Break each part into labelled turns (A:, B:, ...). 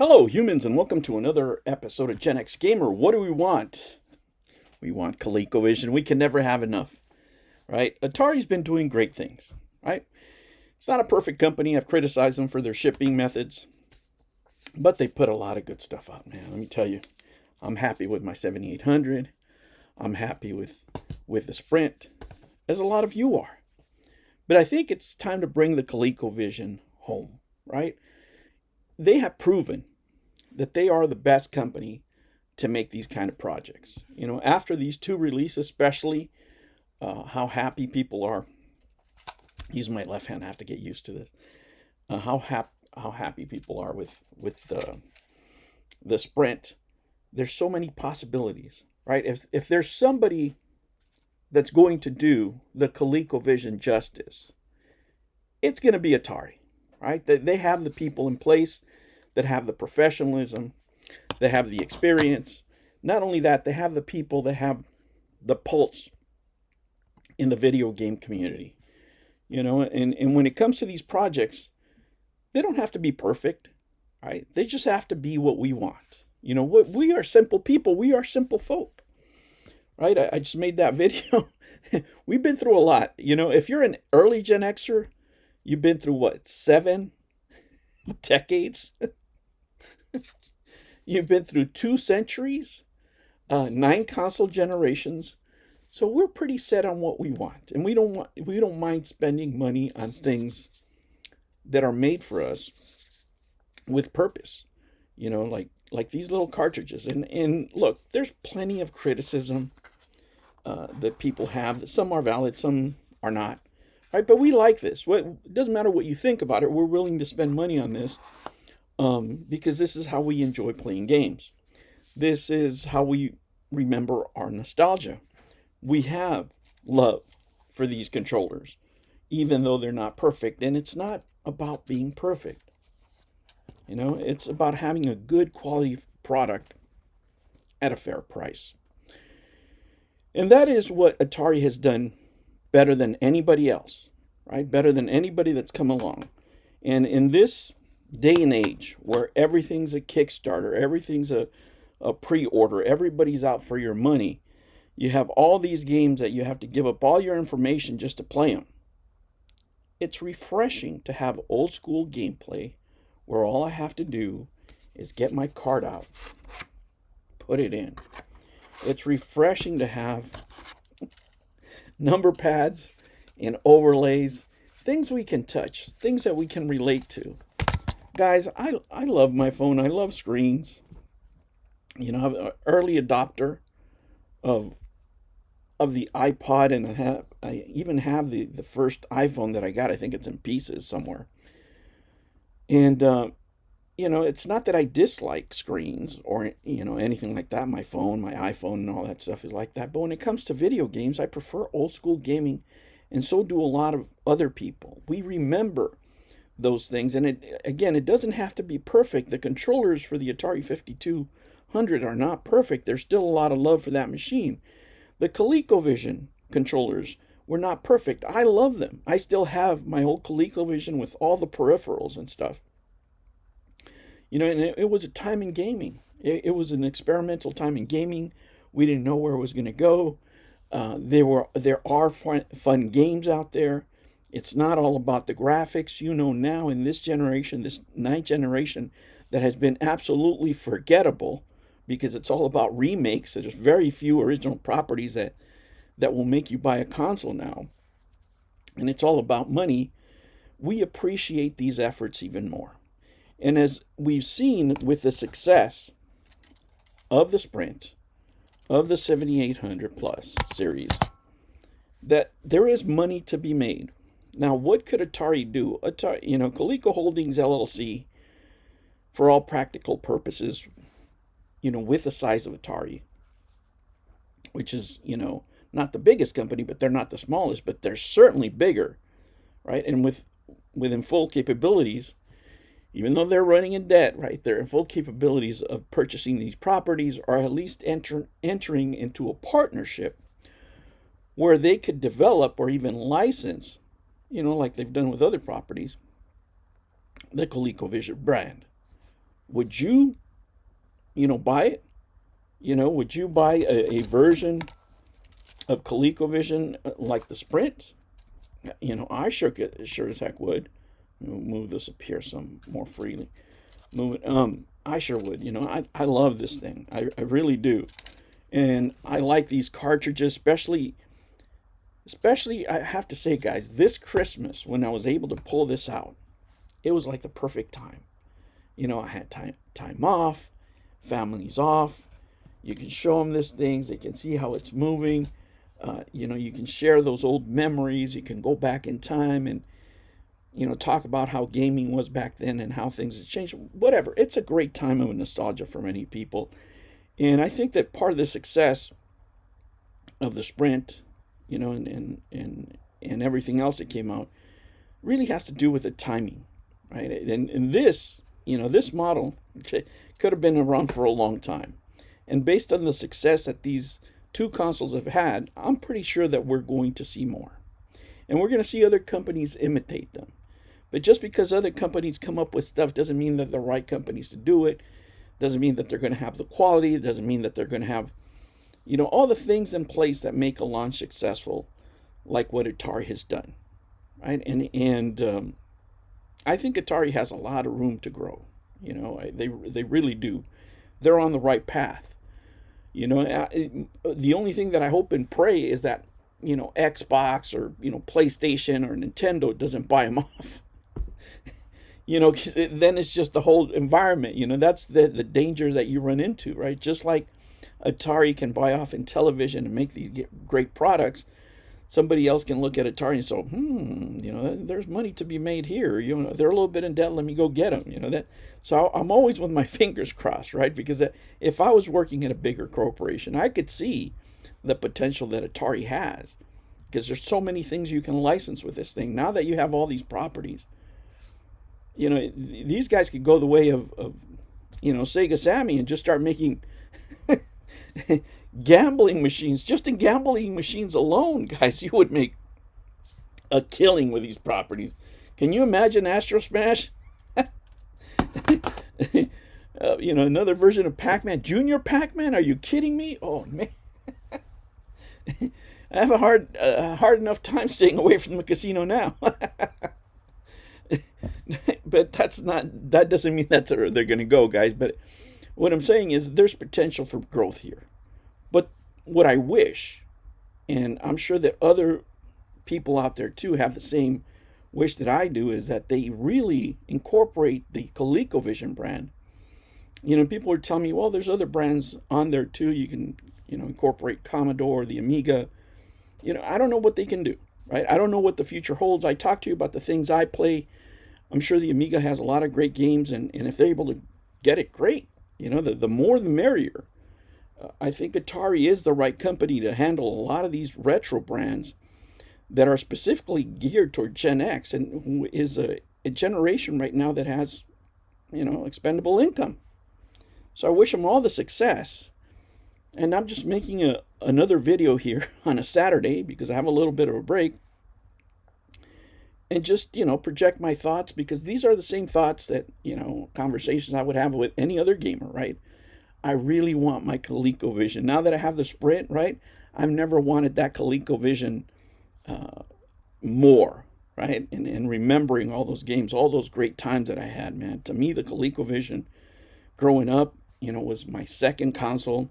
A: Hello, humans, and welcome to another episode of Gen X Gamer. What do we want? We want ColecoVision. We can never have enough, right? Atari's been doing great things, right? It's not a perfect company. I've criticized them for their shipping methods, but they put a lot of good stuff out, man. Let me tell you, I'm happy with my 7800. I'm happy with the Sprint, as a lot of you are. But I think it's time to bring the ColecoVision home, right? They have proven that they are the best company to make these kind of projects. You know, after these two releases, especially, how happy people are. Using my left hand, I have to get used to this. How happy people are with the Sprint. There's so many possibilities, right? If there's somebody that's going to do the ColecoVision justice, it's going to be Atari, right? They have the people in place that have the professionalism, that have the experience. Not only that, they have the people that have the pulse in the video game community. You know, and when it comes to these projects, they don't have to be perfect, right? They just have to be what we want. You know, we are simple people. We are simple folk, right? I just made that video. We've been through a lot. You know, if you're an early Gen Xer, you've been through what, 7 decades? You've been through 2 centuries, 9 console generations. So we're pretty set on what we want, and we don't mind spending money on things that are made for us with purpose. You know, like these little cartridges. And look, there's plenty of criticism that people have. Some are valid, some are not. Right? But we like this. It doesn't matter what you think about it. We're willing to spend money on this because this is how we enjoy playing games. This is how we remember our nostalgia. We have love for these controllers, even though they're not perfect. And it's not about being perfect. You know, it's about having a good quality product at a fair price. And that is what Atari has done better than anybody else, right? Better than anybody that's come along. And in this day and age where everything's a Kickstarter, everything's a pre-order, everybody's out for your money, you have all these games that you have to give up all your information just to play them. It's refreshing to have old school gameplay where all I have to do is get my card out, put it in. It's refreshing to have number pads and overlays, things we can touch, things that we can relate to. Guys, I love my phone. I love screens. You know, I'm an early adopter of the iPod, and I even have the first iPhone that I got. I think it's in pieces somewhere. And you know, it's not that I dislike screens or, you know, anything like that. My phone, my iPhone, and all that stuff is like that. But when it comes to video games, I prefer old school gaming, and so do a lot of other people. We remember those things, and it doesn't have to be perfect. The controllers for the Atari 5200 are not perfect. There's still a lot of love for that machine. The ColecoVision controllers were not perfect. I love them. I still have my old ColecoVision with all the peripherals and stuff. You know, and it was a time in gaming. It was an experimental time in gaming. We didn't know where it was going to go. There are fun games out there. It's not all about the graphics. You know, now in this generation, this 9th generation, that has been absolutely forgettable because it's all about remakes. There's very few original properties that will make you buy a console now. And it's all about money. We appreciate these efforts even more. And as we've seen with the success of the Sprint, of the 7800 Plus series, that there is money to be made. Now, what could Atari do? You know, Coleco Holdings LLC, for all practical purposes, you know, with the size of Atari, which is, you know, not the biggest company, but they're not the smallest, but they're certainly bigger, right? And within full capabilities, even though they're running in debt, right, they're in full capabilities of purchasing these properties, or at least entering into a partnership where they could develop or even license, you know, like they've done with other properties, the ColecoVision brand. would you, buy it? Would you buy a version of ColecoVision like the Sprint? I sure as heck would. Move this up here some more freely. Move it. I sure would. I love this thing. I really do. And I like these cartridges, especially I have to say, guys, this Christmas when I was able to pull this out, it was like the perfect time. I had time off, family's off. You can show them these things. They can see how it's moving. You can share those old memories. You can go back in time and, talk about how gaming was back then and how things have changed. Whatever. It's a great time of nostalgia for many people. And I think that part of the success of the Sprint, and everything else that came out really has to do with the timing, right? And this, this model could have been around for a long time. And based on the success that these two consoles have had, I'm pretty sure that we're going to see more. And we're going to see other companies imitate them. But just because other companies come up with stuff doesn't mean that they're the right companies to do it. Doesn't mean that they're going to have the quality. It doesn't mean that they're going to have, all the things in place that make a launch successful, like what Atari has done, right? And I think Atari has a lot of room to grow. They really do. They're on the right path. The only thing that I hope and pray is that Xbox or PlayStation or Nintendo doesn't buy them off. 'Cause then it's just the whole environment. That's the danger that you run into, right? Just like Atari can buy off Intellivision and make these great products, somebody else can look at Atari and say, there's money to be made here. They're a little bit in debt. Let me go get them. So I'm always with my fingers crossed, right? Because if I was working at a bigger corporation, I could see the potential that Atari has, because there's so many things you can license with this thing. Now that you have all these properties, these guys could go the way of Sega Sammy and just start making gambling machines. Just in gambling machines alone, guys, you would make a killing with these properties. Can you imagine Astro Smash? Another version of Pac-Man, Junior Pac-Man. Are you kidding me? Oh man, I have a hard enough time staying away from the casino now. But that doesn't mean that's where they're going to go, guys. But what I'm saying is there's potential for growth here. But what I wish, and I'm sure that other people out there too have the same wish that I do, is that they really incorporate the ColecoVision brand. People are telling me, well, there's other brands on there too. You can, incorporate Commodore, the Amiga. I don't know what they can do, right? I don't know what the future holds. I talked to you about the things I play. I'm sure the Amiga has a lot of great games, and if they're able to get it, great. The more the merrier. I think Atari is the right company to handle a lot of these retro brands that are specifically geared toward Gen X, and who is a generation right now that has, expendable income. So I wish them all the success. And I'm just making another video here on a Saturday because I have a little bit of a break. And just, project my thoughts, because these are the same thoughts that, conversations I would have with any other gamer, right? I really want my ColecoVision. Now that I have the Sprint, right? I've never wanted that ColecoVision more, right? And remembering all those games, all those great times that I had, man. To me, the ColecoVision growing up, was my second console.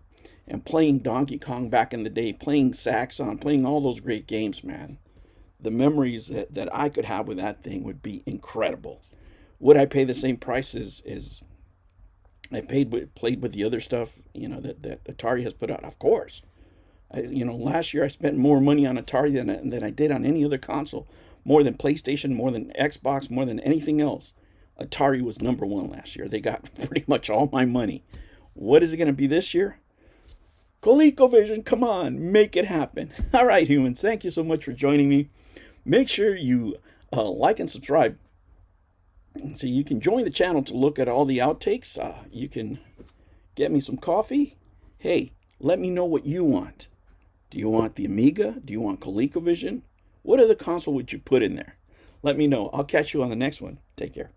A: And playing Donkey Kong back in the day, playing Saxon, playing all those great games, man. The memories that I could have with that thing would be incredible. Would I pay the same price as I played with the other stuff, that Atari has put out? Of course. Last year I spent more money on Atari than I did on any other console. More than PlayStation, more than Xbox, more than anything else. Atari was number one last year. They got pretty much all my money. What is it going to be this year? ColecoVision, come on, make it happen. All right, humans, thank you so much for joining me. Make sure you like and subscribe so you can join the channel to look at all the outtakes. You can get me some coffee. Hey, let me know what you want. Do you want the Amiga? Do you want ColecoVision? What other console would you put in there? Let me know. I'll catch you on the next one. Take care.